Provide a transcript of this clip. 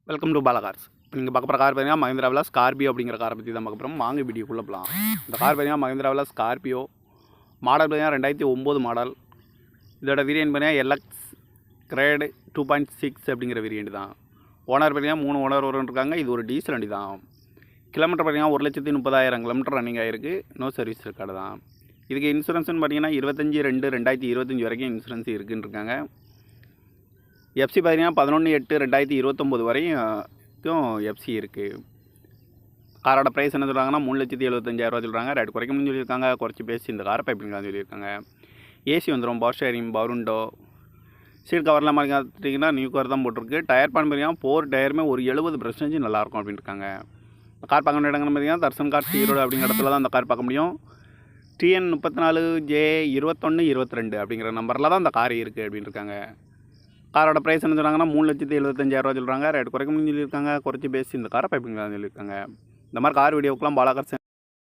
Welcome to Bala cars. இப்போ நீங்கள் பார்க்க போகிற கார் பார்த்தீங்கன்னா மஹிந்திராவில் ஸ்கார்பியோ அப்படிங்கிற காரை பற்றி தான் பார்க்க போகிறோம். வாங்க வீடியோக்குள்ளே போகலாம். இந்த கார் பார்த்தீங்கன்னா மஹிந்திராவில் ஸ்கார்பியோ மாடல் பார்த்தீங்கன்னா 2009 மாடல். இதோட வேரியன்ட் பார்த்தீங்கன்னா எல்எக்ஸ் கிரேடு 2.6 அப்படிங்கிற வேரியன்ட் தான். ஓனர் பார்த்தீங்கன்னா 3 ஓனர் இருக்காங்க. இது ஒரு டீசல் வண்டி தான். கிலோமீட்டர் பார்த்தீங்கன்னா 1,30,000 கிலோமீட்டர் ரன்னிங் ஆகிருக்கு. நோ சர்வீஸ் ரெக்கார்டு தான். இதுக்கு இன்சூரன்ஸ்னு பார்த்தீங்கன்னா 25/2/2025 வரைக்கும் இன்சூரன்ஸ் இருக்குன்னு இருக்காங்க. எஃப்சி பார்த்தீங்கன்னா 11/8/2029 வரைக்கும் எஃப்சி இருக்குது. காரோட ப்ரைஸ் என்ன சொல்கிறாங்கன்னா 3,75,000 சொல்கிறாங்க. ரேட் குறைக்கணும்னு சொல்லியிருக்காங்க. குறைச்சி பேசி இந்த காரை பைப்பிங்கலாம் சொல்லியிருக்காங்க. ஏசி வந்துடும், power sharing, power window, seat கவர்லாம் பார்த்தீங்கன்னா நியூ கவர் தான் போட்டிருக்கு. டயர் பான் பார்த்தீங்கன்னா 4 டயருமே ஒரு 70% நல்லாயிருக்கும் அப்படின்னு இருக்காங்க. இந்த கார் பார்க்க வேண்டிய இடங்கள்னு பார்த்தீங்கன்னா தர்சன் கார் ஈரோடு அப்படிங்கிற இடத்துல தான் அந்த கார் பார்க்க முடியும். TN 34J2122 அப்படிங்கிற நம்பரில் தான் அந்த கார் இருக்குது அப்படின்னு இருக்காங்க. காரோட ப்ரைஸ் என்ன சொல்கிறாங்கன்னா 3,75,000 சொல்கிறாங்க. ரேட் குறைக்க முடியும்னு சொல்லியிருக்காங்க. குறைச்சி பேசி இந்த காரை பைப்பிங்கலாம் சொல்லியிருக்காங்க. இந்த மாதிரி கார் வீடியோக்கெலாம் பாலா கார்ஸ்